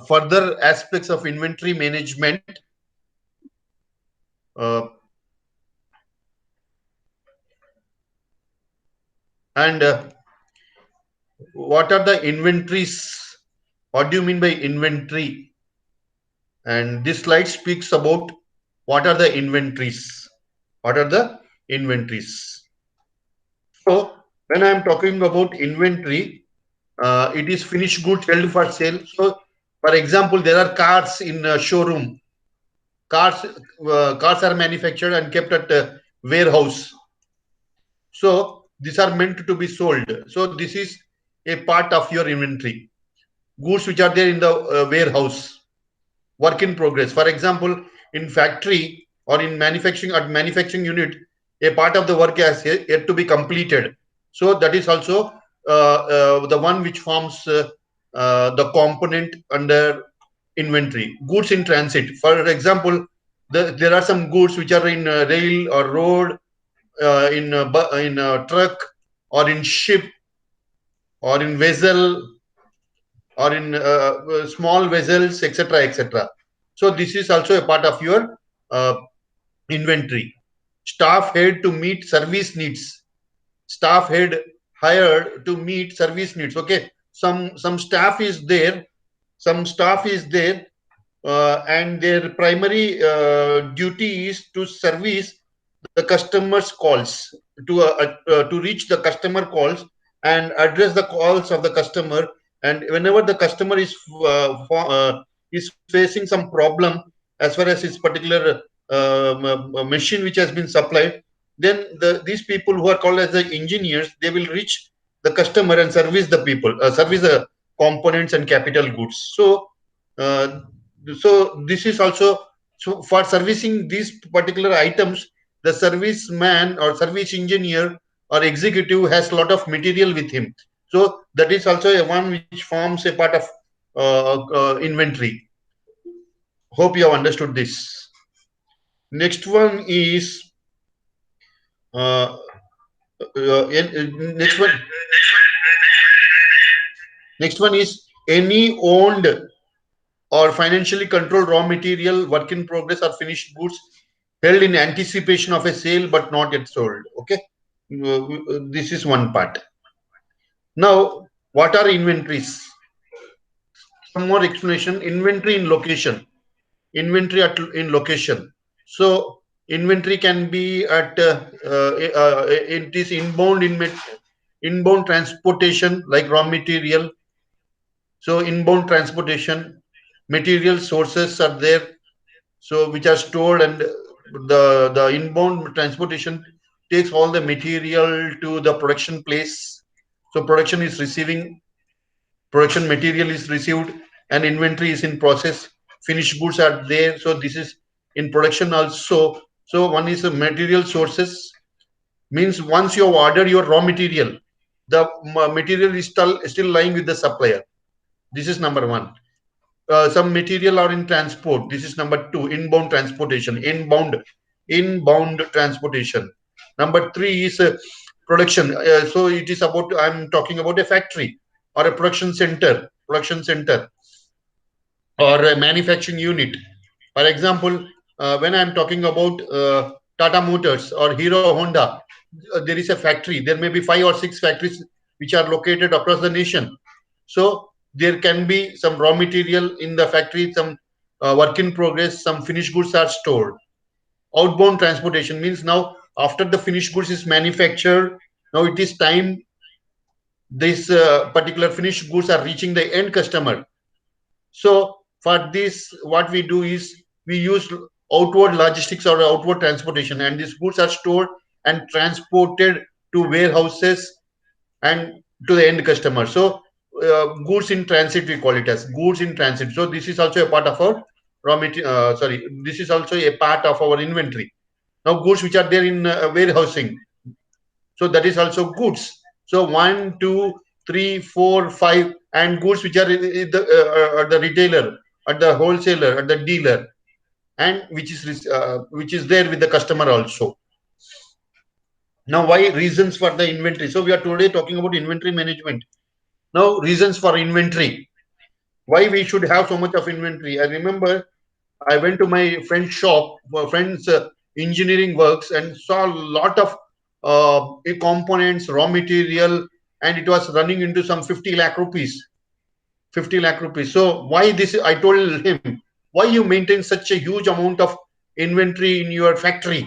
further aspects of inventory management. Uh, and What are the inventories? What do you mean by inventory? And this slide speaks about what are the inventories. What are the inventories? So when I am talking about inventory, it is finished goods held for sale. So, for example, there are cars in a showroom. Cars are manufactured and kept at a warehouse. So these are meant to be sold. So this is a part of your inventory. Goods which are there in the warehouse, work in progress. For example, in factory or in manufacturing at manufacturing unit, a part of the work has yet to be completed. So that is also the one which forms the component under inventory. Goods in transit. For example, there are some goods which are in rail or road, in truck, or in ship, or in vessel, or in small vessels, etc., etc. So this is also a part of your uh, inventory. Staff head to meet service needs. Staff head hired to meet service needs. Okay, some staff is there. Some staff is there, and their primary duty is to service the customer's calls, to reach the customer calls and address the calls of the customer. And whenever the customer is facing some problem as far as his particular machine which has been supplied, then these people who are called as the engineers, they will reach the customer and service the people, service the components and capital goods. Uh, so this is also, so for servicing these particular items, the serviceman or service engineer or executive has a lot of material with him. So that is also a one which forms a part of inventory. Hope you have understood this. Next one is uh, next one. Next one is any owned or financially controlled raw material, work in progress, or finished goods held in anticipation of a sale but not yet sold. Okay, this is one part. Now, what are inventories? Some more explanation. Inventory in location. Inventory in location. So inventory can be at it is inbound transportation like raw material. So inbound transportation, material sources are there, so which are stored, and the inbound transportation takes all the material to the production place. So production material is received, and inventory is in process. Finished goods are there, so this is in production also. So one is the material sources, means once you have ordered your raw material, the material is still lying with the supplier. This is number one. Some material are in transport. This is number two, inbound transportation. Inbound transportation. Number three is production. So it is about, I'm talking about a factory or a production center, or a manufacturing unit. For example, when I'm talking about Tata Motors or Hero Honda, there is a factory. There may be 5 or 6 factories which are located across the nation. So there can be some raw material in the factory, some work in progress, some finished goods are stored. Outbound transportation means now after the finished goods is manufactured, now it is time this particular finished goods are reaching the end customer. So for this, what we do is we use outward logistics or outward transportation, and these goods are stored and transported to warehouses and to the end customer. So goods in transit, we call it as goods in transit. So this is also a part of our raw material. Sorry, this is also a part of our inventory. Now goods which are there in warehousing, so that is also goods. So one, two, three, four, five, and goods which are at the retailer, at the wholesaler, at the dealer, and which is there with the customer also. Now, why reasons for the inventory? So we are today talking about inventory management. Now, reasons for inventory. Why we should have so much of inventory? I remember I went to my friend's shop, friend's engineering works, and saw a lot of components, raw material, and it was running into some 50 lakh rupees. 50 lakh rupees. So why this? I told him, why you maintain such a huge amount of inventory in your factory?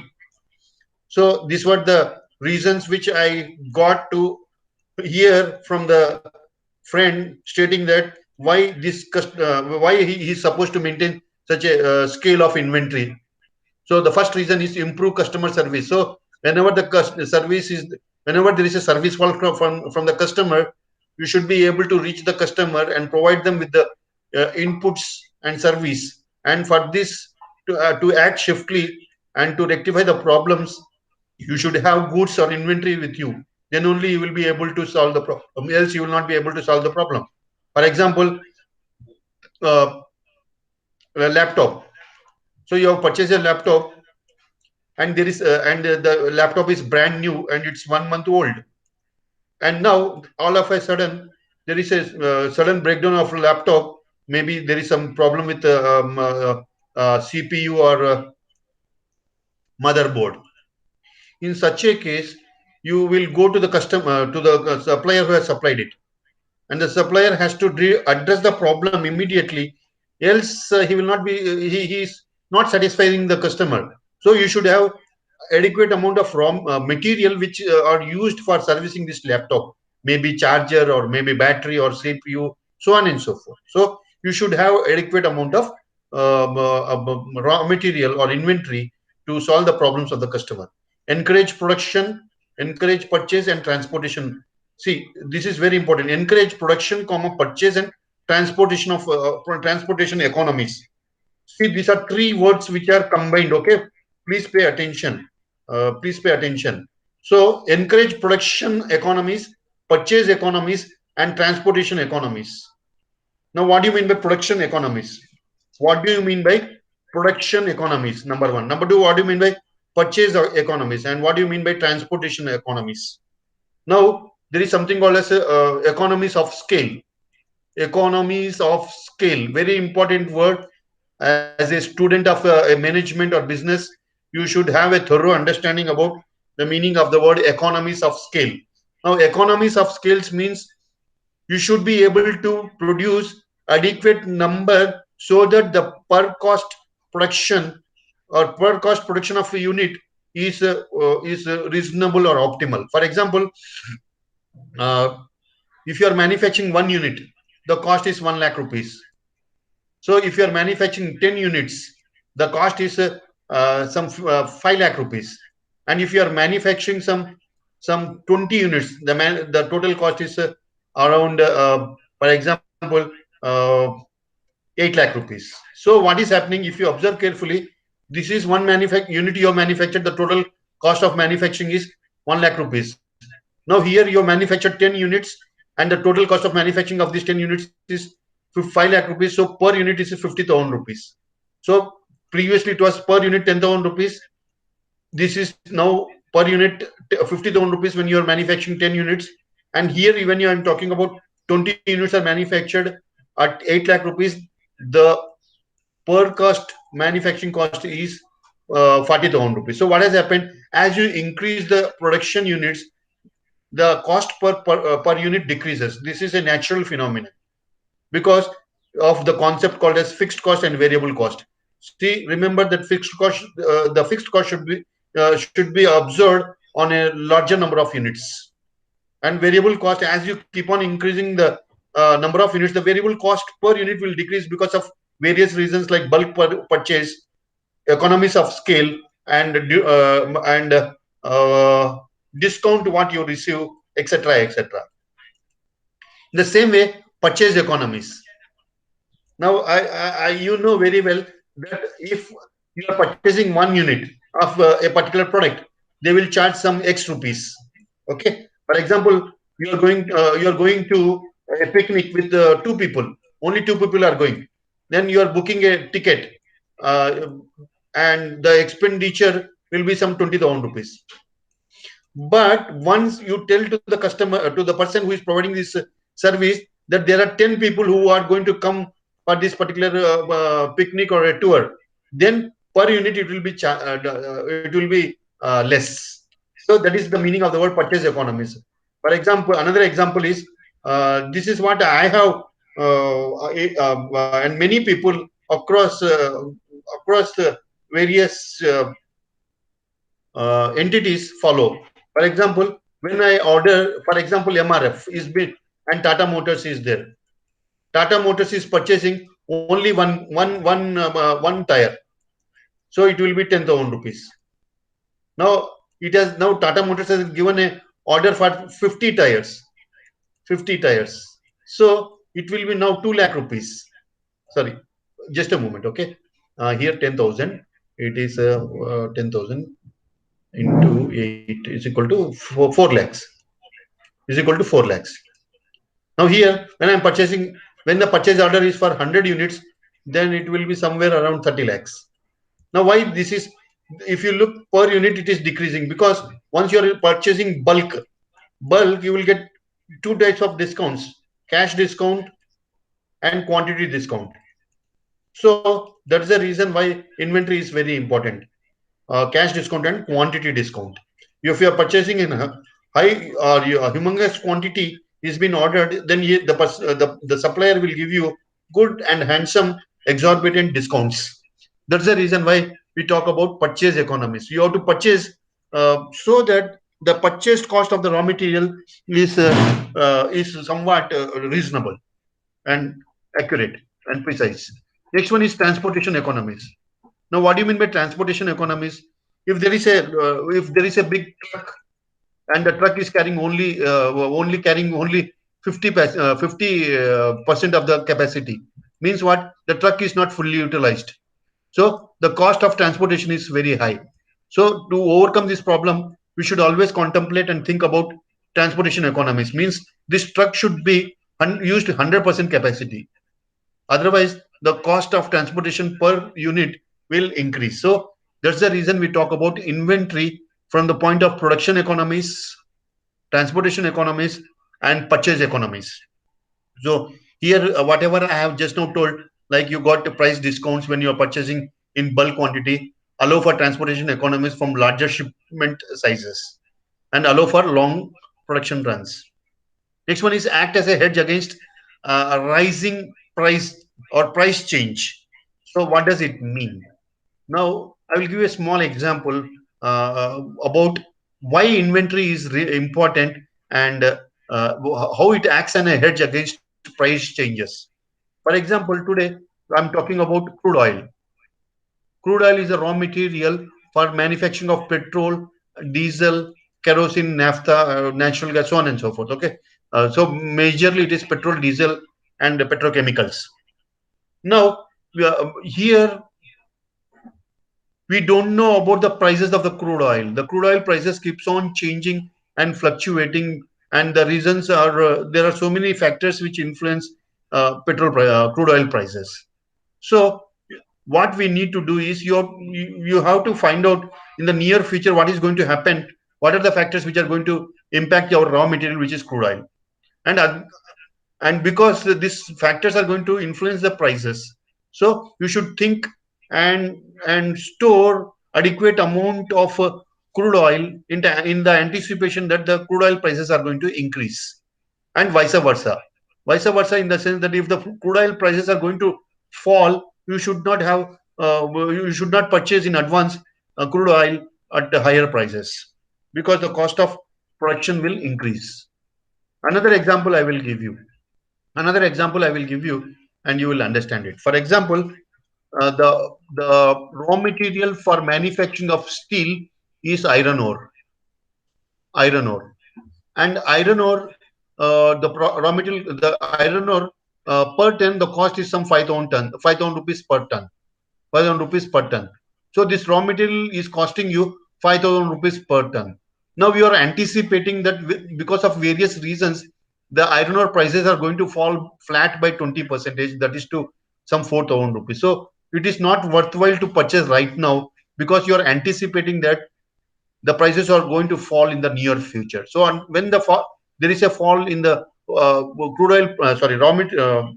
So these were the reasons which I got to hear from the friend, stating that why he's supposed to maintain such a scale of inventory. So the first reason is improve customer service. So whenever service is, whenever there is a service call from the customer, you should be able to reach the customer and provide them with the inputs and service. And for this to act swiftly and to rectify the problems, you should have goods or inventory with you. Then only you will be able to solve the problem. Else you will not be able to solve the problem. For example, uh, a laptop. So you have purchased a laptop, and there is the laptop is brand new and it's 1 month old, and now all of a sudden there is a sudden breakdown of a laptop. Maybe there is some problem with the CPU or motherboard. In such a case, you will go to the customer, to the supplier who has supplied it, and the supplier has to address the problem immediately. Else he will not be he is not satisfying the customer. So you should have adequate amount of raw material which are used for servicing this laptop, maybe charger or maybe battery or CPU, so on and so forth. So you should have adequate amount of raw material or inventory to solve the problems of the customer. Encourage production, encourage purchase and transportation. See, this is very important. Encourage production, comma, purchase and transportation of transportation economies. See, these are three words which are combined. Okay, please pay attention. Please pay attention. So, encourage production economies, purchase economies, and transportation economies. Now, what do you mean by production economies? What do you mean by production economies? Number one. Number two, what do you mean by purchase economies? And what do you mean by transportation economies? Now, there is something called as economies of scale. Economies of scale, very important word. As a student of a management or business, you should have a thorough understanding about the meaning of the word economies of scale. Now, economies of scales means you should be able to produce adequate number so that the per cost production or per cost production of a unit is reasonable or optimal. For example, uh, if you are manufacturing one unit, the cost is 1 lakh rupees. So if you are manufacturing 10 units, the cost is some 5 lakh rupees. And if you are manufacturing some 20 units, the total cost is around, for example, uh, 8 lakh rupees. So what is happening, if you observe carefully, this is one unit you have manufactured, the total cost of manufacturing is 1 lakh rupees. Now here you have manufactured 10 units, and the total cost of manufacturing of these 10 units is 5 lakh rupees. So per unit is 50,000 rupees. So previously it was per unit 10,000 rupees. This is now per unit 50,000 rupees when you are manufacturing 10 units. And here even you I'm talking about 20 units are manufactured at 8 lakh rupees. The per cost manufacturing cost is 40,000 rupees. So what has happened, as you increase the production units, the cost per unit decreases. This is a natural phenomenon because of the concept called as fixed cost and variable cost. See, remember that the fixed cost should be observed on a larger number of units, and variable cost, as you keep on increasing the number of units, the variable cost per unit will decrease because of various reasons like bulk purchase, economies of scale, and discount what you receive, etc., etc. In the same way, purchase economies. Now, you know very well that if you are purchasing one unit of a particular product, they will charge some X rupees. Okay. For example, you are going to a picnic with two people. Only two people are going. Then you are booking a ticket, uh, and the expenditure will be some 20,000 rupees. But once you tell to the customer, to the person who is providing this service, that there are 10 people who are going to come for this particular picnic or a tour, then per unit it will be it will be less. So that is the meaning of the word purchase economies. For example, another example is this is what I have and many people across various entities follow. For example, when I order, for example, MRF is bid and Tata Motors is there. Tata Motors is purchasing only one tire, so it will be 10,000 rupees. Now now Tata Motors has given a order for 50 tires, 50 tires. So it will be now 2 lakh rupees. Sorry, just a moment, okay. Here 10,000, it is 10,000 into 8 is equal to 4 lakhs, is equal to 4 lakhs. Now here, when I'm purchasing, when the purchase order is for 100 units, then it will be somewhere around 30 lakhs. Now why this is, if you look per unit, it is decreasing because once you are purchasing bulk, you will get two types of discounts: cash discount and quantity discount. So that's the reason why inventory is very important. Cash discount and quantity discount. If you are purchasing in a high or a humongous quantity is being ordered, then the supplier will give you good and handsome exorbitant discounts. That's the reason why we talk about purchase economies. You have to purchase so that the purchased cost of the raw material is somewhat reasonable and accurate and precise. Next one is transportation economies. Now, what do you mean by transportation economies? If there is a big truck and the truck is carrying only 50% of the capacity, means what? The truck is not fully utilized. So the cost of transportation is very high. So to overcome this problem, we should always contemplate and think about transportation economies. Means this truck should be used 100% capacity. Otherwise, the cost of transportation per unit will increase. So that's the reason we talk about inventory from the point of production economies, transportation economies, and purchase economies. So here, whatever I have just now told, like you got the price discounts when you are purchasing in bulk quantity, allow for transportation economies from larger shipment sizes, and allow for long production runs. Next one is act as a hedge against a rising price or price change. So what does it mean? Now I will give you a small example about why inventory is important and how it acts as a hedge against price changes. For example, today I'm talking about crude oil. Crude oil is a raw material for manufacturing of petrol, diesel, kerosene, naphtha, natural gas, so on and so forth. Okay, so majorly it is petrol, diesel, and petrochemicals. Now here we don't know about the prices of the crude oil. The crude oil prices keeps on changing and fluctuating, and the reasons are there are so many factors which influence crude oil prices. So what we need to do is you have to find out in the near future what is going to happen, what are the factors which are going to impact our raw material, which is crude oil. And because these factors are going to influence the prices, so you should think and store adequate amount of crude oil in the anticipation that the crude oil prices are going to increase, and vice versa in the sense that if the crude oil prices are going to fall, you should not have you should not purchase in advance crude oil at the higher prices, because the cost of production will increase. Another example I will give you. Another example I will give you, and you will understand it. For example, the raw material for manufacturing of steel is iron ore. Iron ore. And iron ore, raw material, the iron ore per ton, the cost is some 5,000 rupees per ton. 5,000 rupees per ton. So this raw material is costing you 5,000 rupees per ton. Now you are anticipating that because of various reasons, the iron ore prices are going to fall flat by 20%, that is to some 4,000 rupees. So it is not worthwhile to purchase right now, because you are anticipating that the prices are going to fall in the near future. So when there is a fall in the crude oil, sorry,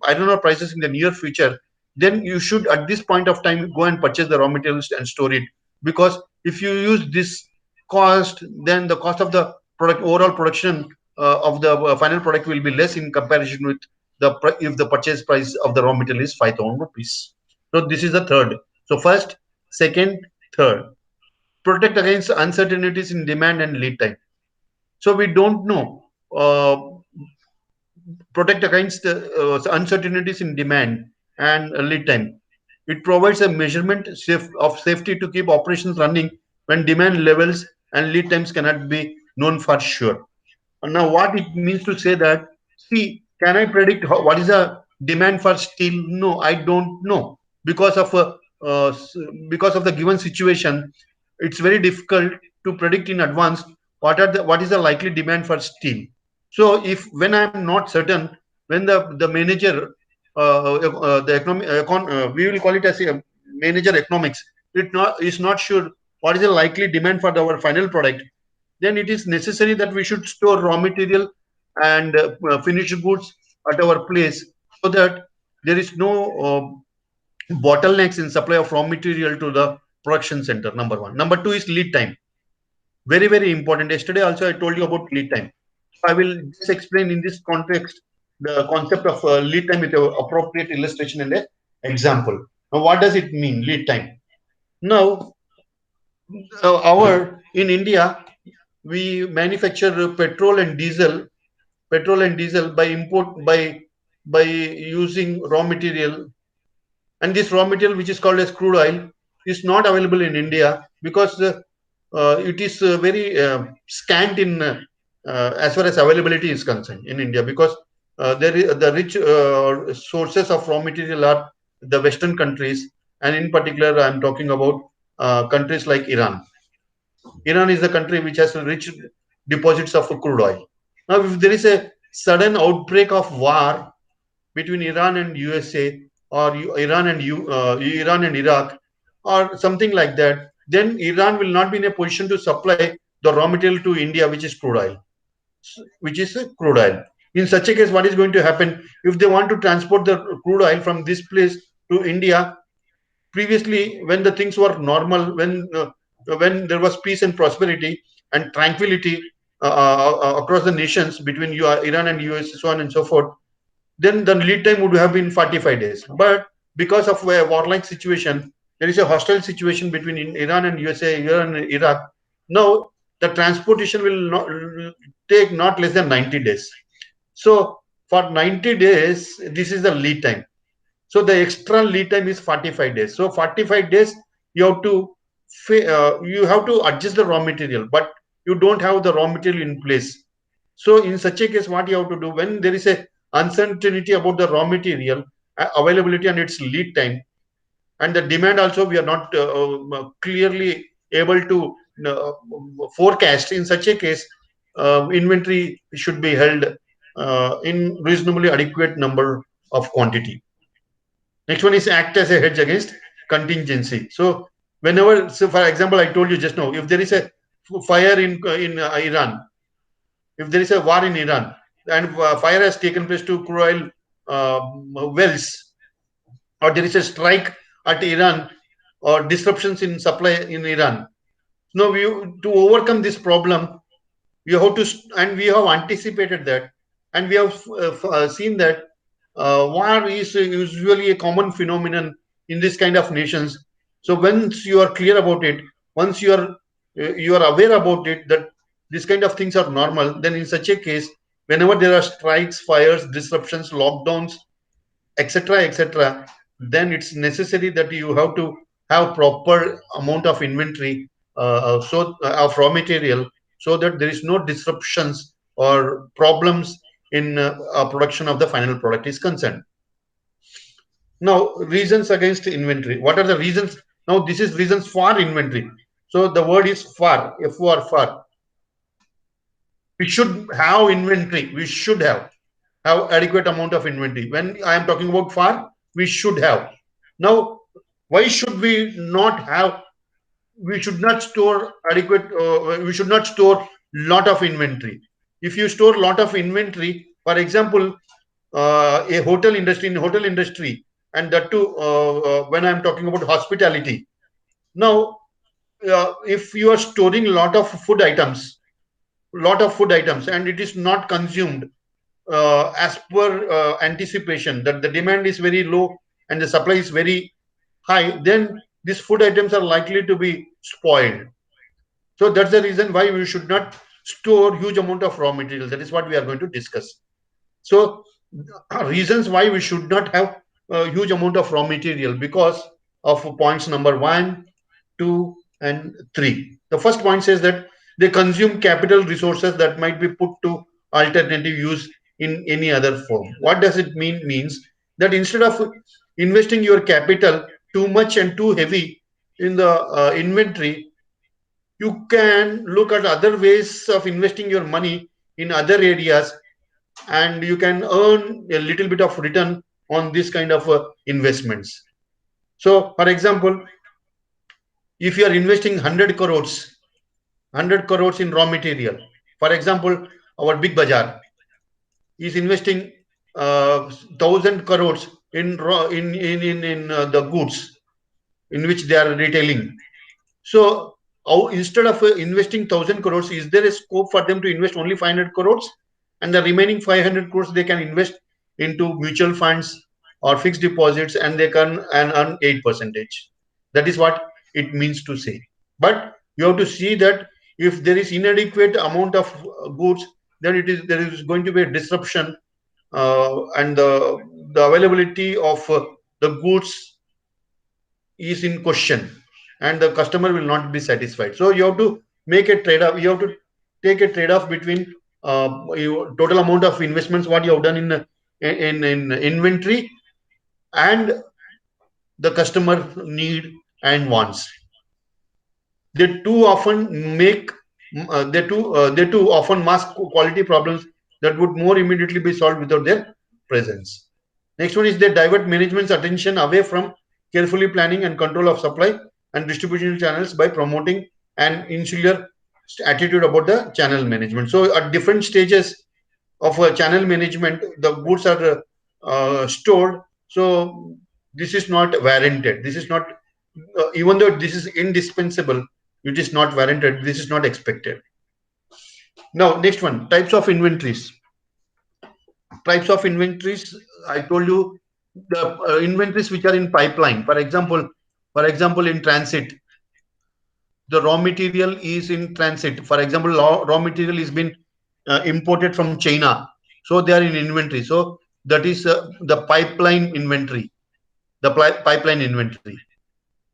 iron ore prices in the near future, then you should at this point of time go and purchase the raw materials and store it. Because if you use this cost, then the cost of the product, overall production of the final product will be less in comparison with if the purchase price of the raw material is 5,000 rupees. So this is the third. So first, second, third. Protect against uncertainties in demand and lead time. So we don't know. Protect against uncertainties in demand and lead time. It provides a measurement of safety to keep operations running when demand levels and lead times cannot be known for sure. Now, what it means to say that, see, can I predict what is the demand for steel? No, I don't know. Because of because of the given situation, it's very difficult to predict in advance what is the likely demand for steel. So, if when I'm not certain, when the manager, the we will call it as a manager economics, is not sure what is the likely demand for our final product, then it is necessary that we should store raw material and finished goods at our place, so that there is no bottlenecks in supply of raw material to the production center. Number one. Number two is lead time. Very, very important. Yesterday also I told you about lead time. So I will just explain in this context the concept of lead time with an appropriate illustration and an example. Now, what does it mean, lead time? Now, our in India, we manufacture petrol and diesel by import by using raw material, and this raw material, which is called as crude oil, is not available in India because it is very scant in as far as availability is concerned in India, because there is the rich sources of raw material are the Western countries, and in particular I'm talking about countries like Iran. Iran is the country which has rich deposits of crude oil. Now, if there is a sudden outbreak of war between Iran and USA, or Iran and Iraq, or something like that, then Iran will not be in a position to supply the raw material to India, which is crude oil. In such a case, what is going to happen if they want to transport the crude oil from this place to India? Previously, when the things were normal, when there was peace and prosperity and tranquility across the nations between Iran and US, so on and so forth, then the lead time would have been 45 days. But because of a warlike situation, there is a hostile situation between Iran and USA, Iran and Iraq. Now, the transportation will not take not less than 90 days. So, for 90 days, this is the lead time. So the extra lead time is 45 days. So 45 days you have to adjust the raw material, but you don't have the raw material in place. So in such a case, what you have to do when there is a uncertainty about the raw material availability and its lead time, and the demand also we are not clearly able to forecast. In such a case, inventory should be held in reasonably adequate number of quantity. Next one is act as a hedge against contingency. So whenever, so for example, I told you just now, if there is a fire in Iran, if there is a war in Iran, and fire has taken place to crude oil wells, or there is a strike at Iran, or disruptions in supply in Iran. Now, to overcome this problem, we have to, and we have anticipated that, and we have seen that war is usually a common phenomenon in this kind of nations. So once you are clear about it, once you are aware about it, that these kind of things are normal, then in such a case, whenever there are strikes, fires, disruptions, lockdowns, etc., etc., then it's necessary that you have to have proper amount of inventory, of raw material, so that there is no disruptions or problems in production of the final product is concerned. Now, reasons against inventory. What are the reasons? Now, this is reasons for inventory. So the word is for, for. We should have inventory. We should have adequate amount of inventory. When I am talking about for, we should have. Now, why should we not have? We should not store adequate. We should not store lot of inventory. If you store lot of inventory, For example, a hotel industry, in hotel industry, and that too when I'm talking about hospitality. Now, if you are storing a lot of food items, and it is not consumed as per anticipation, that the demand is very low and the supply is very high, then these food items are likely to be spoiled. So that's the reason why we should not store huge amount of raw materials. That is what we are going to discuss. So reasons why we should not have a huge amount of raw material, because of points number 1, 2, and 3. The first point says that they consume capital resources that might be put to alternative use in any other form. What does it mean? Means that instead of investing your capital too much and too heavy in the inventory, you can look at other ways of investing your money in other areas, and you can earn a little bit of return on this kind of investments. So for example, if you are investing 100 crores in raw material, for example, our big bazaar is investing 1000 crores in raw in the goods in which they are retailing. So, instead of investing 1,000 crores, is there a scope for them to invest only 500 crores, and the remaining 500 crores they can invest into mutual funds or fixed deposits, and they can and earn 8%. That is what it means to say. But you have to see that if there is inadequate amount of goods, then there is going to be a disruption, and the availability of the goods is in question, and the customer will not be satisfied. So you have to make a trade off. You have to take a trade off between total amount of investments what you have done in inventory, and the customer need and wants. They too often make they too often mask quality problems that would more immediately be solved without their presence. Next one is they divert management's attention away from carefully planning and control of supply and distribution channels by promoting an insular attitude about the channel management. So at different stages of channel management, the goods are stored. So this is not warranted. This is not, even though this is indispensable, it is not warranted. This is not expected. Now, next one, types of inventories. Types of inventories. I told you the inventories which are in pipeline. For example, in transit, the raw material is in transit. For example, raw material is been imported from China, so they are in inventory. So that is the pipeline inventory. The pipeline inventory.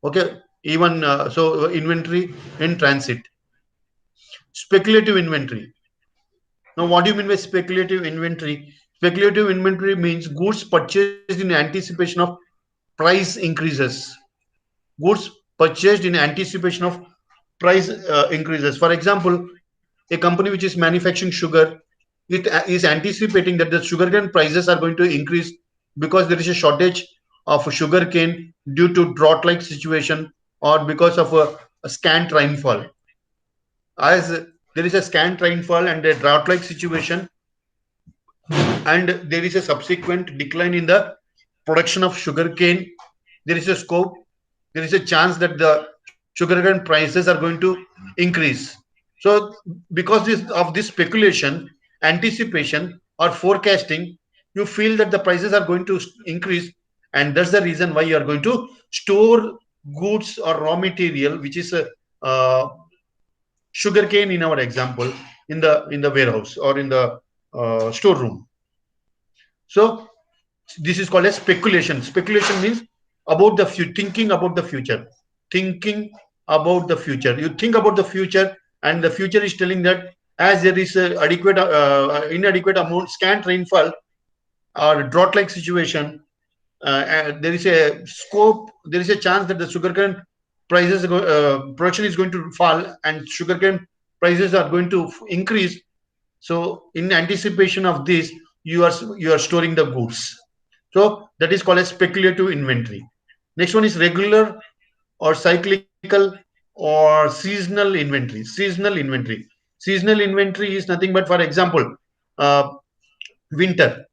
Okay, even so inventory in transit. Speculative inventory. Now, what do you mean by speculative inventory? Speculative inventory means goods purchased in anticipation of price increases. Goods purchased in anticipation of price increases. For example, a company which is manufacturing sugar, it is anticipating that the sugarcane prices are going to increase because there is a shortage of sugarcane due to drought-like situation, or because of a scant rainfall. As there is a scant rainfall and a drought-like situation, and there is a subsequent decline in the production of sugarcane, there is a scope, there is a chance that the sugarcane prices are going to increase. So, because of this speculation, anticipation, or forecasting, you feel that the prices are going to increase, and that's the reason why you are going to store goods or raw material, which is a sugarcane in our example, in the warehouse or in the storeroom. So this is called as speculation. Speculation means about the future, thinking about the future, thinking about the future. You think about the future, and the future is telling that as there is a adequate, inadequate amount, scant rainfall, or drought-like situation, there is a scope, there is a chance that the sugarcane production is going to fall, and sugarcane prices are going to increase. So in anticipation of this, you are storing the goods. So that is called a speculative inventory. Next one is regular or cyclical or seasonal inventory. Seasonal inventory is nothing but, for example, uh, winter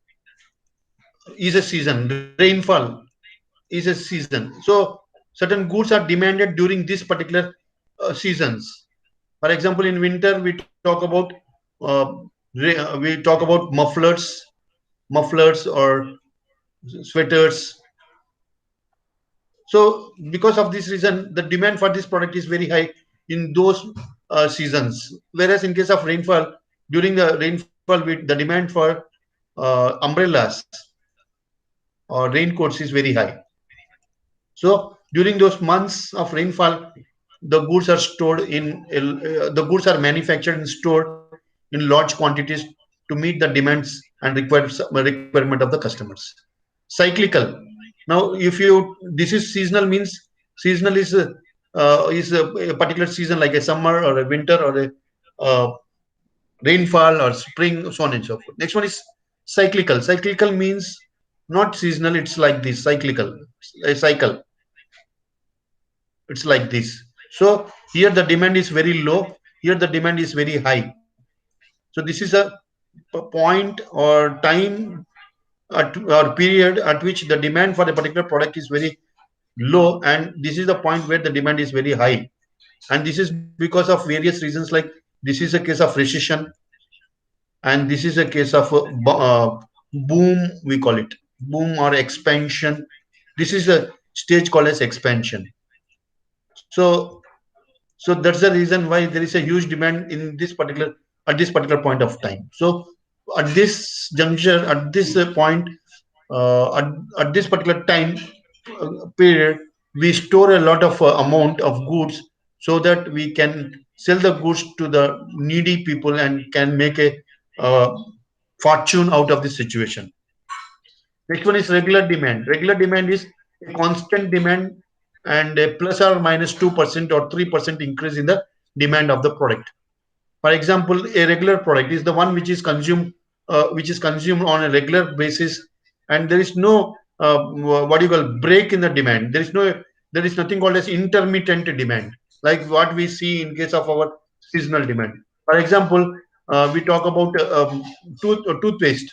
is a season, rainfall is a season. So certain goods are demanded during this particular seasons. For example, in winter we talk about uh, we talk about mufflers or sweaters. So because of this reason, the demand for this product is very high in those seasons. Whereas in case of rainfall, during the rainfall, the demand for umbrellas or raincoats is very high. So during those months of rainfall, the goods are stored in the goods are manufactured and stored in large quantities to meet the demands and requirement of the customers. Cyclical. Now, if you this is seasonal means seasonal is a particular season like a summer or a winter or a uh, rainfall or spring, so on and so forth. Next one is cyclical. Cyclical means not seasonal. It's like this cyclical a cycle. It's like this. So here the demand is very low. Here the demand is very high. So this is a point or time or period at which the demand for a particular product is very low, and this is the point where the demand is very high. And this is because of various reasons, like this is a case of recession, and this is a case of boom, we call it boom or expansion. This is a stage called as expansion. So so that's the reason why there is a huge demand in this particular at this particular point of time. So at this juncture, at this point, at this particular time period, we store a lot of amount of goods so that we can sell the goods to the needy people and can make a uh, fortune out of this situation. Next one is regular demand. Regular demand is a constant demand and a plus or minus 2% or 3% increase in the demand of the product. For example, a regular product is the one which is consumed on a regular basis, and there is no what you call break in the demand. There is nothing called as intermittent demand, like what we see in case of our seasonal demand. For example, we talk about toothpaste.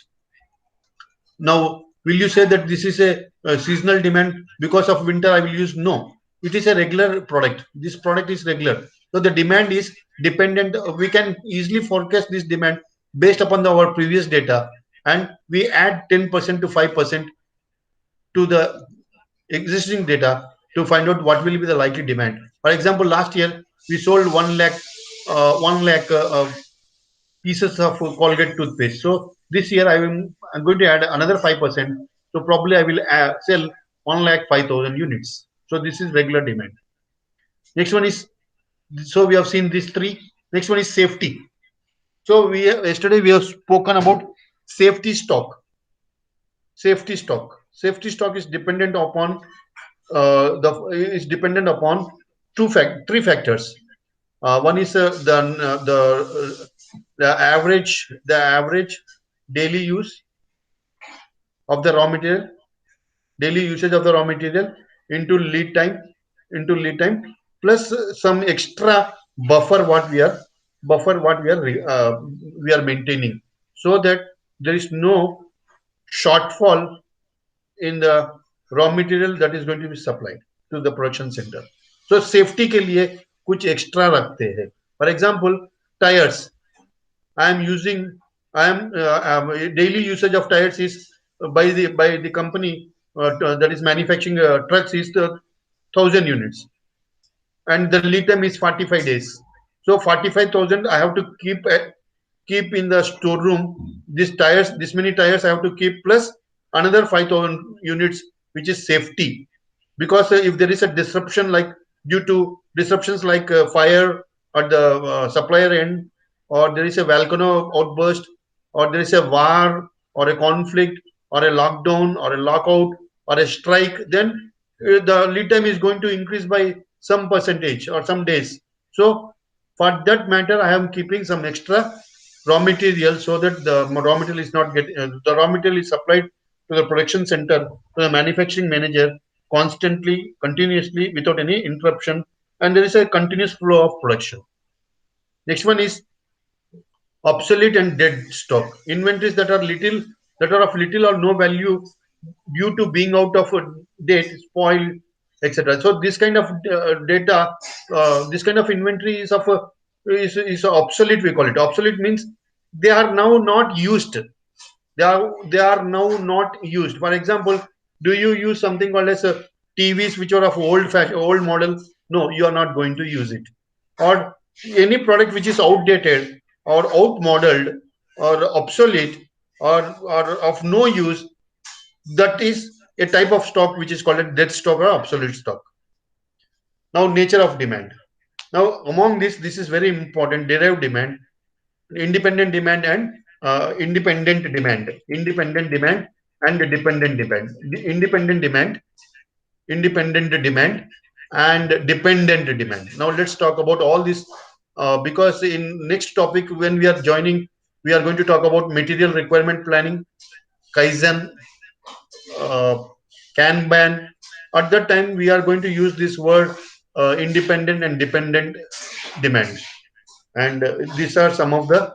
Now, will you say that this is a seasonal demand because of winter? I will use no. It is a regular product. This product is regular. So the demand is dependent. We can easily forecast this demand based upon our previous data, and we add 10% to 5% to the existing data to find out what will be the likely demand. For example, last year we sold 1 lakh pieces of Colgate toothpaste. So this year I'm going to add another 5%. So probably I will sell 1,05,000 units. So this is regular demand. Next one is, so we have seen these three. Next one is safety. So yesterday we have spoken about safety stock. Safety stock is dependent upon the is dependent upon three factors. One is the average daily use of the raw material, daily usage of the raw material into lead time, plus some extra buffer what we are maintaining, so that there is no shortfall in the raw material that is going to be supplied to the production center. So safety के लिए कुछ extra रखते हैं. For example, tires. I am using I am daily usage of tires is by the company that is manufacturing trucks is 1,000 units, and the lead time is 45 days. So 45,000 I have to keep in the storeroom. This many tires I have to keep, plus another 5,000 units, which is safety. Because if there is a disruption, like due to disruptions like fire at the supplier end, or there is a volcano outburst, or there is a war, or a conflict, or a lockdown, or a lockout, or a strike, then the lead time is going to increase by some percentage or some days. So for that matter, I am keeping some extra raw material, so that the raw material is not getting the raw material is supplied to the production center, to the manufacturing manager, constantly, continuously, without any interruption, and there is a continuous flow of production. Next one is obsolete and dead stock. Inventories that are little that are of little or no value due to being out of date, spoiled, etc. So this kind of data, this kind of inventory is of is obsolete. We call it obsolete means they are now not used. They are now not used. For example, do you use something called as TVs which are of old fashion, old model? No, you are not going to use it. Or any product which is outdated or outmodeled or obsolete or of no use, that is a type of stock which is called a dead stock or obsolete stock. Now, nature of demand. Now, among this is very important: derived demand, independent demand, and independent demand, and dependent demand. The independent demand, and dependent demand. Now, let's talk about all this because in next topic when we are joining, we are going to talk about material requirement planning, Kaizen, uh, Kanban. At that time, we are going to use this word independent and dependent demand, and these are some of the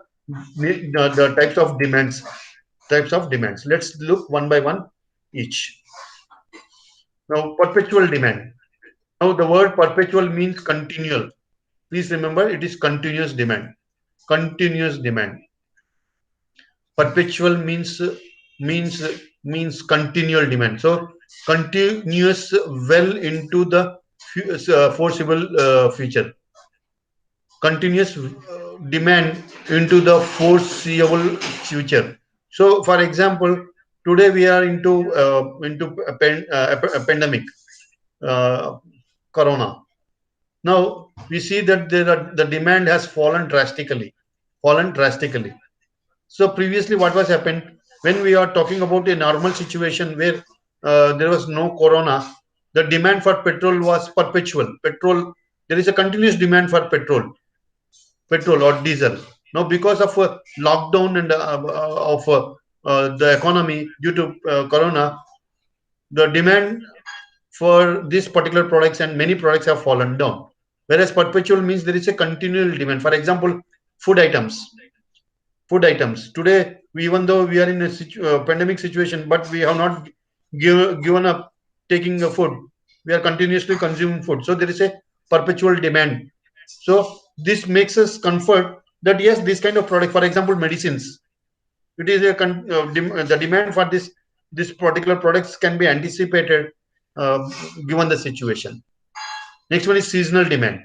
types of demands. Let's look one by one each. Now, perpetual demand. Now, the word perpetual means continual. Please remember, it is continuous demand. Continuous demand. Perpetual means means continual demand. So continuous well into the foreseeable future. Continuous demand into the foreseeable future. So, for example, today we are into a pandemic, uh, Corona. Now we see that the demand has fallen drastically, fallen drastically. So previously, what was happened when we are talking about a normal situation where there was no corona, the demand for petrol was perpetual. Petrol, there is a continuous demand for petrol or diesel. Now, because of lockdown and of the economy due to corona, the demand for these particular products and many products have fallen down. Whereas perpetual means there is a continual demand. For example, food items. Food items. Today, even though we are in a pandemic situation, but we have not given up taking the food. We are continuously consuming food. So there is a perpetual demand. So this makes us comfort that yes, this kind of product, for example, medicines, it is the demand for this particular products can be anticipated uh, given the situation. Next one is seasonal demand,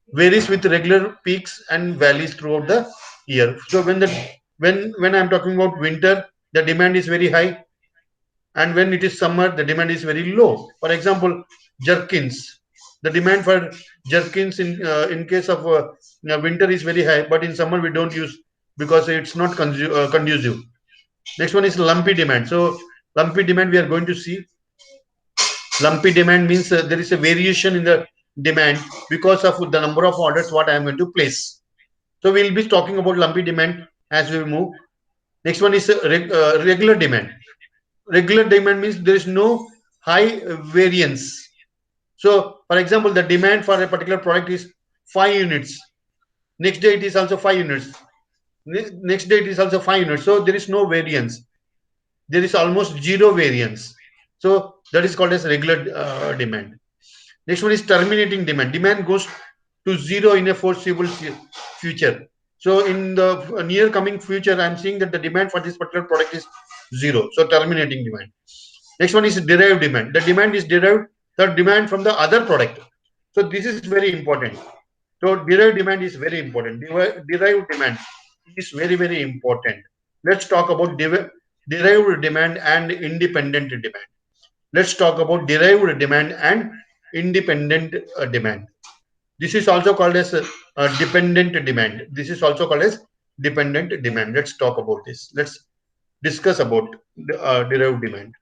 varies with regular peaks and valleys throughout the year. So when I'm talking about winter, the demand is very high, and when it is summer, the demand is very low. For example, jerkins. The demand for jerkins in case of winter is very high, but in summer we don't use because it's not conducive. Next one is lumpy demand. So lumpy demand we are going to see. Lumpy demand means there is a variation in the demand because of the number of orders what I am going to place. So we'll be talking about lumpy demand as we move. Next one is regular demand. Regular demand means there is no high variance. So, for example, the demand for a particular product is 5 units. Next day it is also 5 units. Next day it is also 5 units. So there is no variance. There is almost zero variance. So that is called as regular demand. Next one is terminating demand. Demand goes to zero in a foreseeable future. So in the near coming future, I'm seeing that the demand for this particular product is zero. So terminating demand. Next one is derived demand. The demand is derived, the demand from the other product. So this is very important. So derived demand is very important. Derived demand is very important. Let's talk about derived demand and independent demand. Let's talk about derived demand and independent demand. This is also called as dependent demand. This is also called as dependent demand. Let's talk about this. Let's discuss about derived demand.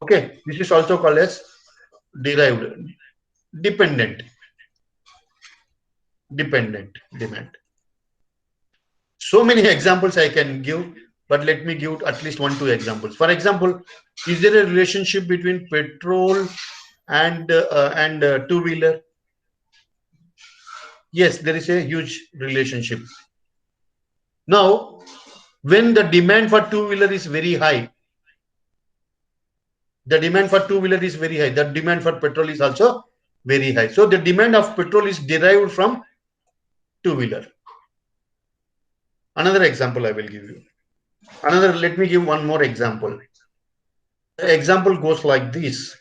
Okay, this is also called as derived dependent dependent demand. So many examples I can give, but let me give at least one, two examples. For example, is there a relationship between petrol and two-wheeler? Yes, there is a huge relationship. Now, When the demand for two-wheeler is very high, the demand for two-wheeler is very high. The demand for petrol is also very high. So the demand of petrol is derived from two-wheeler. Another example I will give you. Let me give one more example. The example goes like this.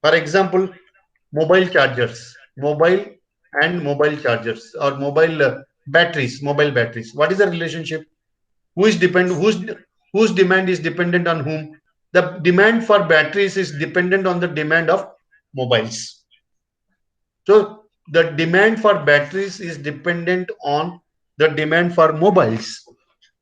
For example, mobile chargers, mobile and mobile chargers or mobile batteries. What is the relationship? Who is depend whose demand is dependent on whom? The demand for batteries is dependent on the demand of mobiles. So the demand for batteries is dependent on the demand for mobiles.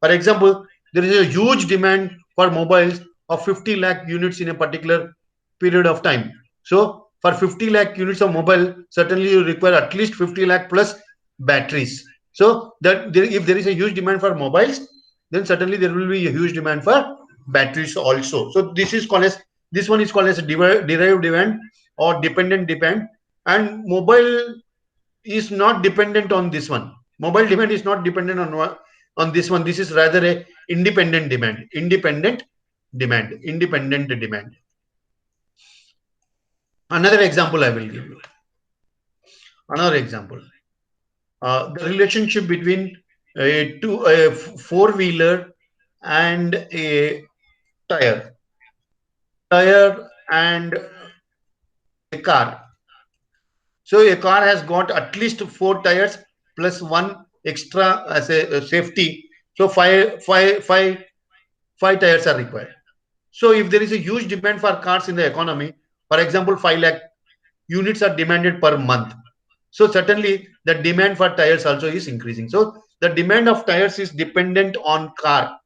For example, there is a huge demand for mobiles of 50 lakh units in a particular period of time. So for 50 lakh units of mobile, certainly you require at least 50 lakh plus batteries. So if there is a huge demand for mobiles, then certainly there will be a huge demand for batteries also. So this one is called as a derived demand or dependent demand, and mobile is not dependent on this one. Mobile demand is not dependent on this one. This is rather a independent demand. Independent demand. Another example I will give you. Another example. The relationship between a four-wheeler and a tire. Tire and a car. So a car has got at least four tires plus one extra as a safety. So five tires are required. So if there is a huge demand for cars in the economy, for example, 5 lakh units are demanded per month. So certainly the demand for tires also is increasing. So the demand of tires is dependent on car,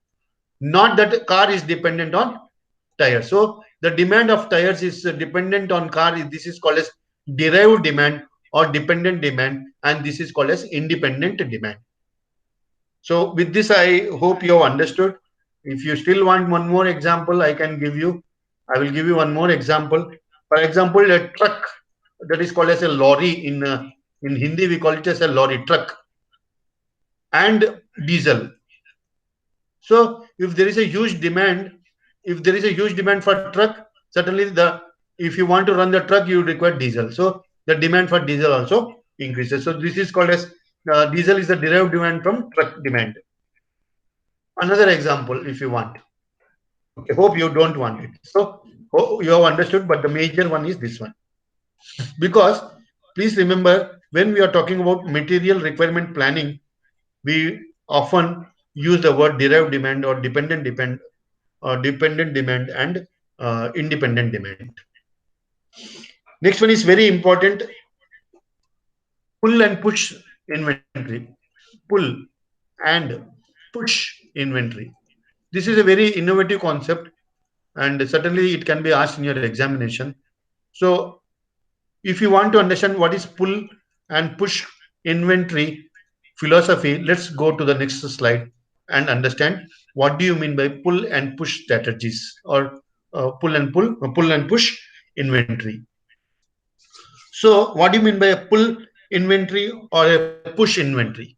not that car is dependent on tires. So the demand of tires is dependent on car. This is called as derived demand or dependent demand, and this is called as independent demand. So with this, I hope you have understood. If you still want one more example, I can give you. I will give you one more example. For example, a truck that is called as a lorry in Hindi we call it as a lorry truck and diesel. So if there is a huge demand for truck, certainly if you want to run the truck, you require diesel. So the demand for diesel also increases. So this is called as diesel is the derived demand from truck demand. Another example, if you want. Okay, hope you don't want it. So you have understood, but the major one is this one. Because please remember, when we are talking about material requirement planning, we often use the word derived demand or dependent demand and independent demand. Next one is very important: pull and push inventory. Pull and push inventory. This is a very innovative concept, and certainly it can be asked in your examination. So if you want to understand what is pull and push inventory philosophy, let's go to the next slide and understand what do you mean by pull and push strategies or pull and push inventory. So what do you mean by a pull inventory or a push inventory?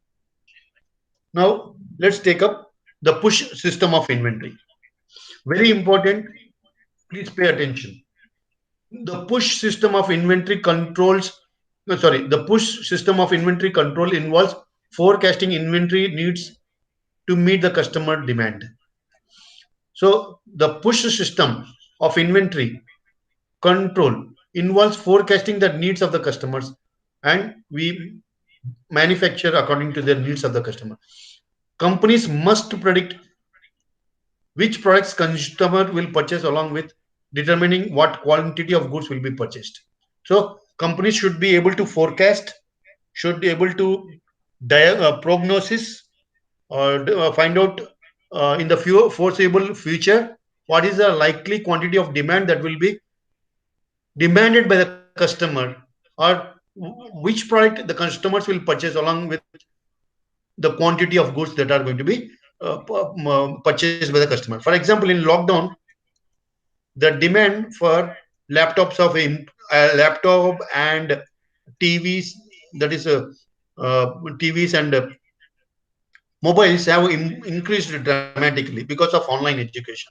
Now let's take up the push system of inventory. Very important, please pay attention. The push system of inventory controls no, sorry the push system of inventory control involves forecasting inventory needs to meet the customer demand. So the push system of inventory control involves forecasting the needs of the customers, and we manufacture according to the needs of the customer. Companies must predict which products customer will purchase along with determining what quantity of goods will be purchased. So companies should be able to forecast, should be able to prognosis or find out in the foreseeable future what is the likely quantity of demand that will be demanded by the customer, or which product the customers will purchase along with the quantity of goods that are going to be purchased by the customer. For example, in lockdown, the demand for laptop and TVs, that is TVs and mobiles have increased dramatically because of online education.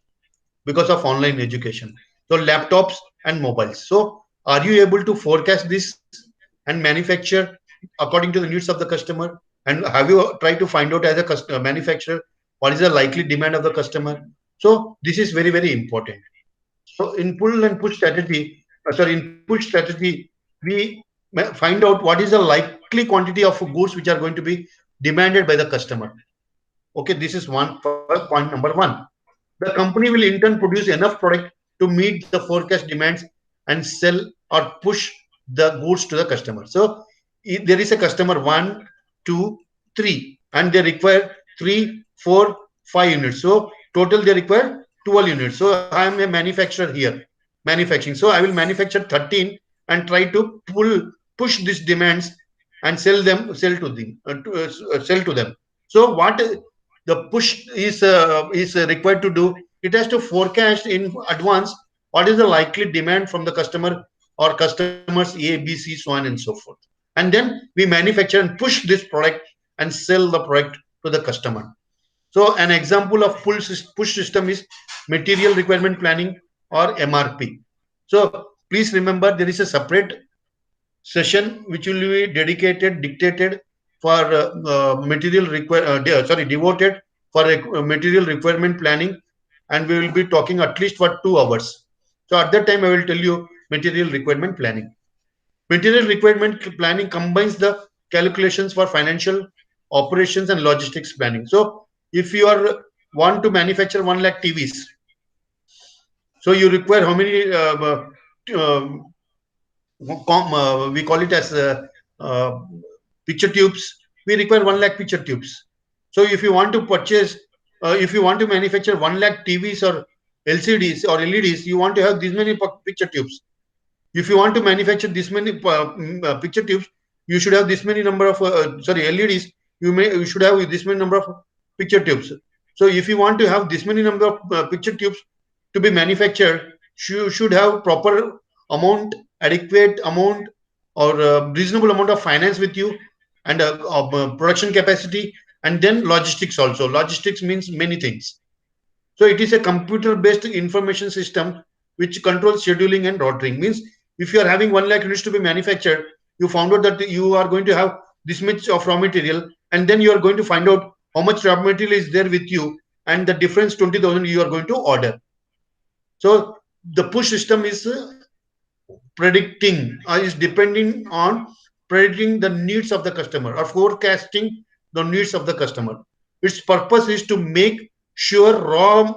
So laptops and mobiles. So are you able to forecast this and manufacture according to the needs of the customer? And have you tried to find out as a customer, manufacturer, what is the likely demand of the customer? So this is very, very important. So in pull and push strategy, in push strategy, we find out what is the likely quantity of goods which are going to be demanded by the customer. Okay, this is point number one. The company will in turn produce enough product to meet the forecast demands and sell or push the goods to the customer. So if there is a customer one, two, three, and they require three, four, 5 units. So total they require 12 units. So I am a manufacturer here, manufacturing. So I will manufacture 13 and try to push these demands and sell to them. So what the push is required to do, it has to forecast in advance what is the likely demand from the customer or customers A, B, C, so on and so forth. And then we manufacture and push this product and sell the product to the customer. So an example of push system is material requirement planning or MRP. So please remember there is a separate session which will be dedicated, dictated for devoted for material requirement planning, and we will be talking at least for 2 hours. So at that time, I will tell you material requirement planning. Material requirement planning combines the calculations for financial operations and logistics planning. So if you are want to manufacture 1 lakh TVs, so you require how many uh, we call it as uh, picture tubes. We require 1 lakh picture tubes. So if you want to purchase, if you want to manufacture 1 lakh TVs or LCDs or LEDs, you want to have this many picture tubes. If you want to manufacture this many picture tubes, you should have this many number of LEDs. You should have this many number of picture tubes. So if you want to have this many number of picture tubes to be manufactured, you should have proper amount, adequate amount, or reasonable amount of finance with you, and production capacity, and then logistics also. Logistics means many things. So it is a computer-based information system which controls scheduling and ordering. Means if you are having 1 lakh units to be manufactured, you found out that you are going to have this much of raw material, and then you are going to find out how much raw material is there with you, and the difference 20,000 you are going to order. So the push system is predicting is depending on predicting the needs of the customer or forecasting the needs of the customer. Its purpose is to make sure raw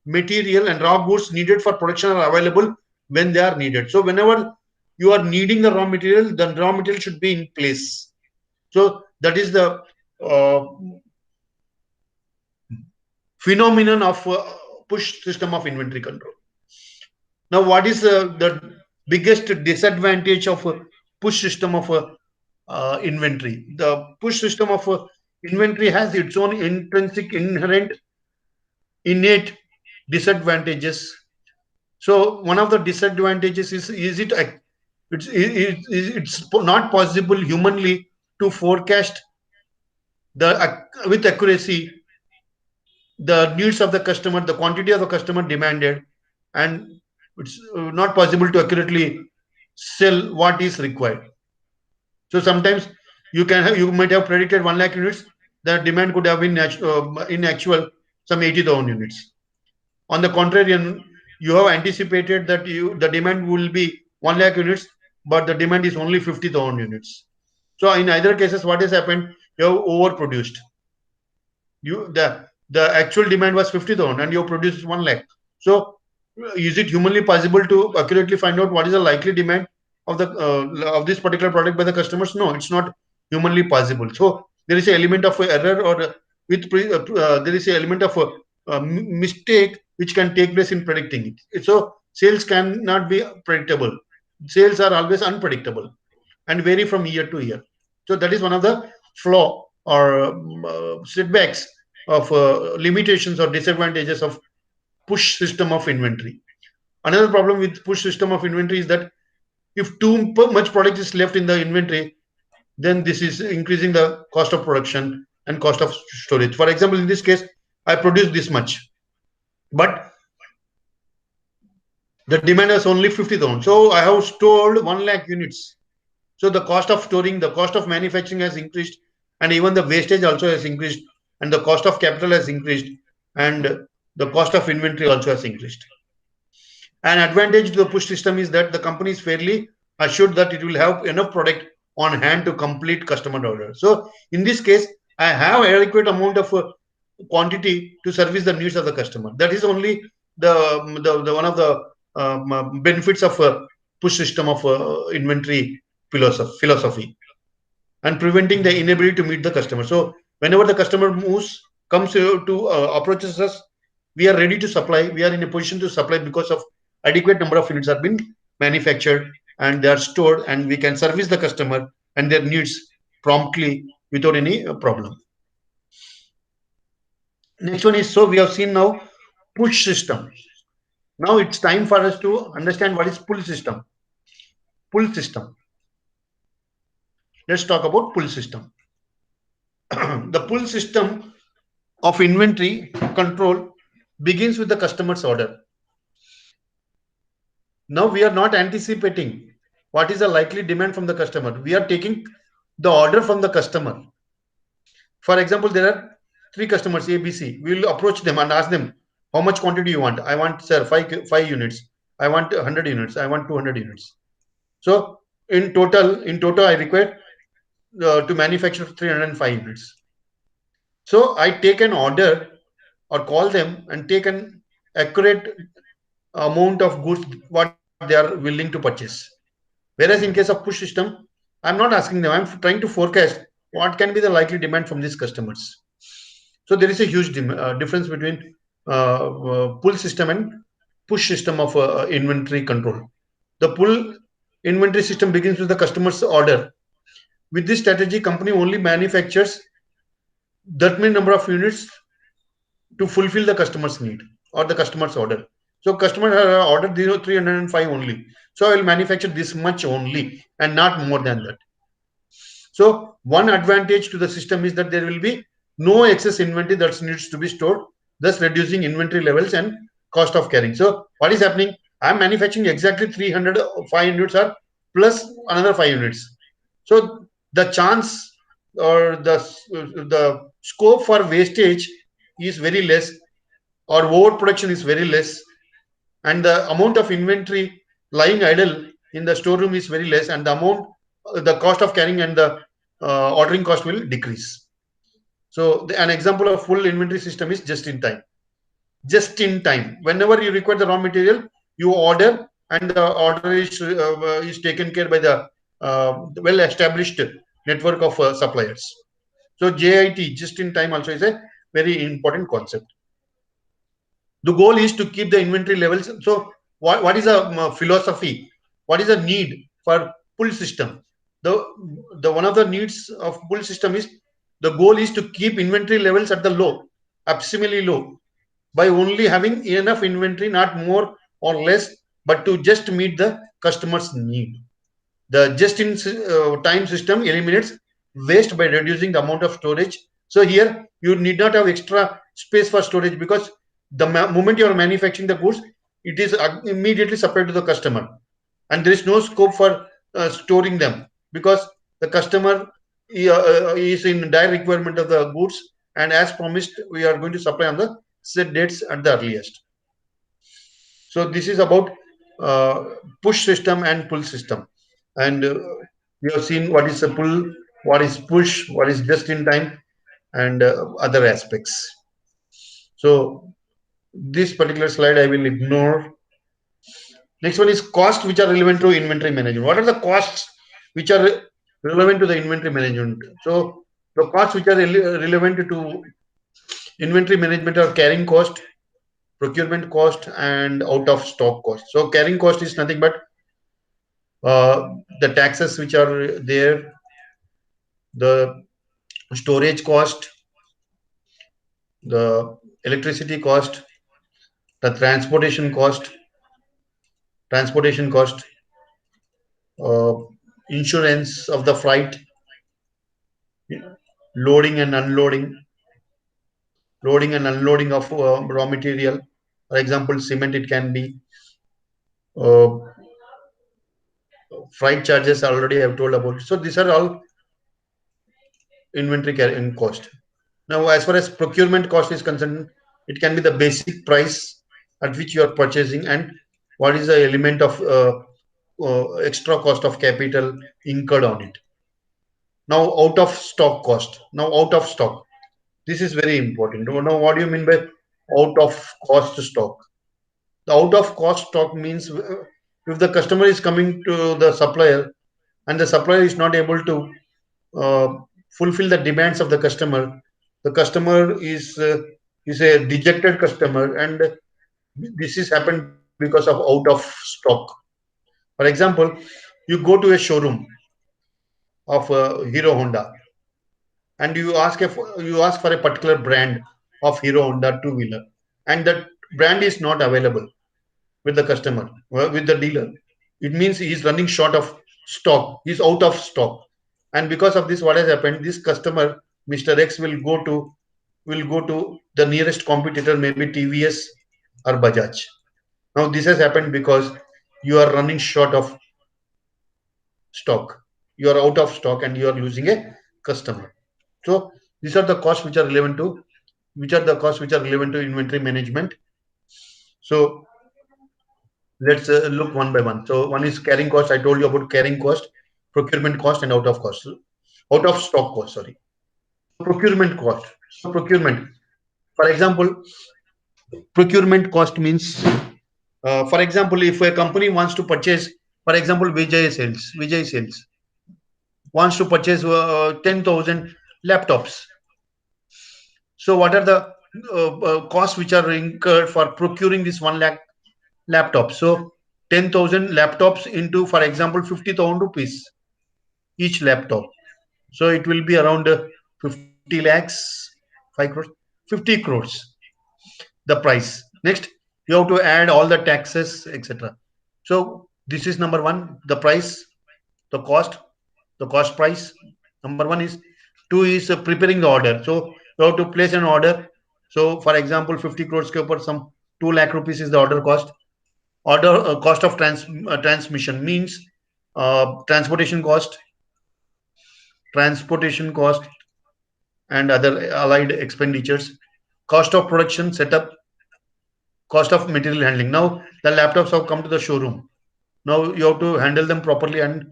material and raw goods needed for production are available when they are needed. So whenever you are needing the raw material, the raw material should be in place. So that is the uh, phenomenon of push system of inventory control. Now, what is the biggest disadvantage of a push system of inventory? The push system of inventory has its own intrinsic, inherent, innate disadvantages. So, one of the disadvantages is it's not possible humanly to forecast with accuracy the needs of the customer, the quantity of the customer demanded, and it's not possible to accurately sell what is required. So sometimes you might have predicted 1 lakh units, the demand could have been in actual some 80,000 units. On the contrary, you have anticipated that the demand will be 1 lakh units, but the demand is only 50,000 units. So in either cases, what has happened? You have overproduced. The actual demand was 50,000 and you produced 1 lakh. So is it humanly possible to accurately find out what is the likely demand of this particular product by the customers? No, it's not humanly possible. So there is an element of error, or there is an element of mistake which can take place in predicting it. So sales cannot be predictable. Sales are always unpredictable and vary from year to year. So that is one of the flaw or setbacks of limitations or disadvantages of push system of inventory. Another problem with push system of inventory is that if too much product is left in the inventory, then this is increasing the cost of production and cost of storage. For example, in this case, I produce this much, but the demand is only 50,000. So I have stored 1 lakh units. So the cost of storing, the cost of manufacturing has increased, and even the wastage also has increased, and the cost of capital has increased, and the cost of inventory also has increased. An advantage to the push system is that the company is fairly assured that it will have enough product on hand to complete customer order. So in this case, I have adequate amount of quantity to service the needs of the customer. That is only the one of the benefits of push system of inventory philosophy, and preventing the inability to meet the customer. So whenever the customer comes to approaches us, we are ready to supply. We are in a position to supply because of adequate number of units have been manufactured and they are stored, and we can service the customer and their needs promptly without any problem. Next one is, so we have seen now push system. Now it's time for us to understand what is pull system. Pull system. Let's talk about pull system. The pull system of inventory control begins with the customer's order. Now we are not anticipating what is the likely demand from the customer. We are taking the order from the customer. For example, there are three customers A, B, C. We will approach them and ask them how much quantity you want. I want, sir, five units. I want 100 units. I want 200 units. So in total, I require to manufacture 305 units. So I take an order or call them and take an accurate amount of goods what they are willing to purchase. Whereas in case of push system, I'm not asking them. I'm trying to forecast what can be the likely demand from these customers. So there is a huge difference between pull system and push system of inventory control. The pull inventory system begins with the customer's order. With this strategy, company only manufactures that many number of units to fulfill the customer's need or the customer's order. So customer ordered 305 only. So I will manufacture this much only and not more than that. So one advantage to the system is that there will be no excess inventory that needs to be stored, thus reducing inventory levels and cost of carrying. So what is happening? I'm manufacturing exactly 305 units or plus another 5 units. So the chance or the scope for wastage is very less, or overproduction is very less, and the amount of inventory lying idle in the storeroom is very less, and the cost of carrying and the ordering cost will decrease. So an example of full inventory system is just in time. Just in time, whenever you require the raw material, you order, and the order is taken care by the well established network of suppliers. So JIT, just in time, also is a very important concept. The goal is to keep the inventory levels. So what is a philosophy? What is a need for pull system? The one of the needs of pull system is, the goal is to keep inventory levels at the low, absolutely low, by only having enough inventory, not more or less, but to just meet the customer's need. The just in time system eliminates waste by reducing the amount of storage. So here you need not have extra space for storage, because the moment you are manufacturing the goods, it is immediately supplied to the customer, and there is no scope for storing them, because the customer is in dire requirement of the goods, and as promised, we are going to supply on the set dates at the earliest. So this is about uh, push system and pull system, and we have seen what is a pull, what is push, what is just in time, and other aspects. So this particular slide I will ignore. Next one is cost which are relevant to inventory management. What are the costs which are relevant to the inventory management? So the costs which are relevant to inventory management are carrying cost, procurement cost, and out of stock cost. So carrying cost is nothing but the taxes which are there, the storage cost, the electricity cost, the transportation cost, uh, insurance of the freight, loading and unloading, loading and unloading of raw material. For example, cement it can be, uh, freight charges already I've told about. So these are all inventory carrying cost. Now, as far as procurement cost is concerned, it can be the basic price at which you are purchasing and what is the element of extra cost of capital incurred on it. Now, out of stock cost. Now, out of stock. This is very important. Now, what do you mean by out of cost stock? The out of cost stock means if the customer is coming to the supplier and the supplier is not able to uh, fulfill the demands of the customer is a dejected customer, and this is happened because of out of stock. For example, you go to a showroom of Hero Honda and you ask for a particular brand of Hero Honda two wheeler, and that brand is not available with the customer, with the dealer. It means he is running short of stock. He's out of stock, and because of this, what has happened? This customer, Mr. X, will go to the nearest competitor, maybe TVS or Bajaj. Now this has happened because you are running short of stock. You are out of stock, and you are losing a customer. So these are the costs which are relevant to inventory management. So let's look one by one. So one is carrying cost. I told you about carrying cost, procurement cost, and out of cost, out of stock cost. Sorry. So procurement cost. So procurement. For example, procurement cost means, for example, if a company wants to purchase, for example, Vijay Sales wants to purchase 10,000 laptops. So what are the costs which are incurred for procuring this 1 lakh laptops? So 10,000 laptops into, for example, 50,000 rupees each laptop. So it will be around 50 lakhs, 5 crores, 50 crores, the price. Next, you have to add all the taxes, etc. So this is number one, the price, the cost, the cost price. Number one is, two is preparing the order. So you have to place an order. So for example, 50 crores ke upar some 2 lakh rupees is the order cost. Order cost of transmission means transportation cost, and other allied expenditures. Cost of production setup, cost of material handling. Now the laptops have come to the showroom. Now you have to handle them properly and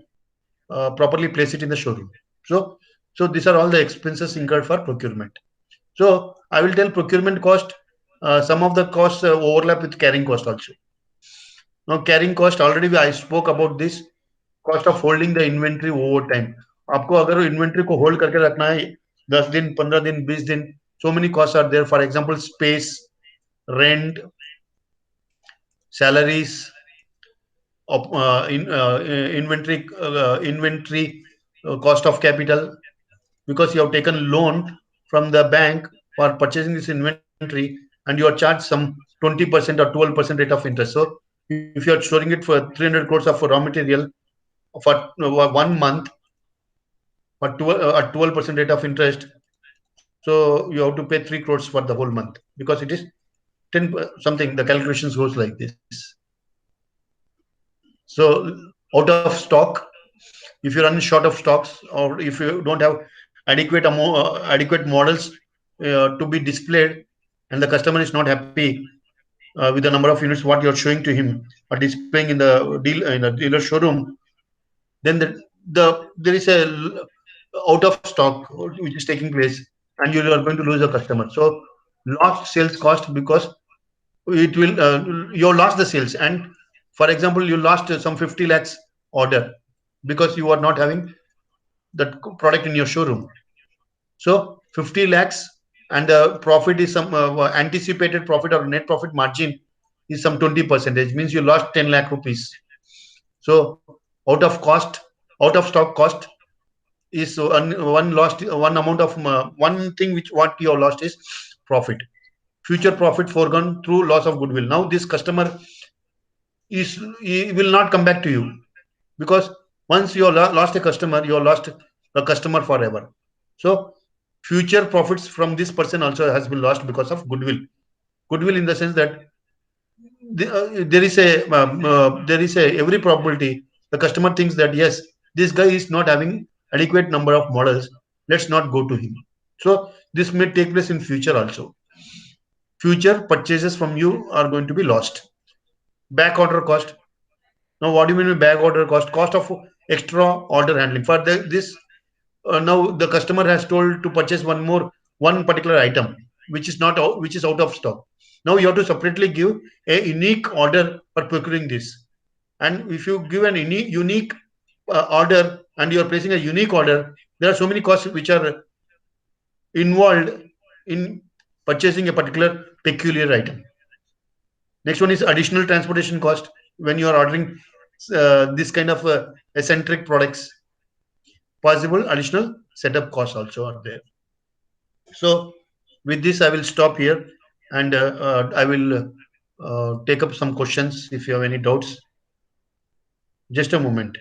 properly place it in the showroom. So these are all the expenses incurred for procurement. So I will tell procurement cost. Some of the costs overlap with carrying cost also. Now carrying cost, already I spoke about this. Cost of holding the inventory over time. आपको अगर inventory को hold करके रखना है 10 दिन 15 दिन 20 दिन, so many costs are there. For example, space, rent, salaries, inventory cost of capital, because you have taken loan from the bank for purchasing this inventory, and you are charged some 20% or 12% rate of interest. So if you are storing it for 300 crores of raw material for 1 month for 12, at 12% rate of interest, so you have to pay 3 crores for the whole month because it is 10 something. The calculations goes like this. So out of stock, if you run short of stocks, or if you don't have adequate models to be displayed, and the customer is not happy with the number of units what you're showing to him or displaying in the dealer showroom, then there is a out of stock which is taking place, and you are going to lose a customer. So lost sales cost, because it will you lost the sales, and for example you lost some 50 lakhs order because you are not having that product in your showroom. So 50 lakhs, and the profit is some anticipated profit or net profit margin is some 20%, means you lost 10 lakh rupees. So out of stock cost is one amount of one thing which what you have lost is profit. Future profit foregone through loss of goodwill. Now this customer is he will not come back to you, because once you lost a customer, you lost a customer forever. So future profits from this person also has been lost because of goodwill. Goodwill in the sense that there is a every probability the customer thinks that yes, this guy is not having adequate number of models, let's not go to him. So this may take place in future also. Future purchases from you are going to be lost. Back order cost. Now what do you mean by back order cost? Cost of extra order handling for this. Now the customer has told to purchase one particular item which is not which is out of stock. Now you have to separately give a unique order for procuring this. And if you give an unique order and you are placing a unique order, there are so many costs which are involved in purchasing a particular peculiar item. Next one is additional transportation cost when you are ordering this kind of eccentric products. Possible additional setup costs also are there. So with this, I will stop here, and I will take up some questions if you have any doubts. Just a moment.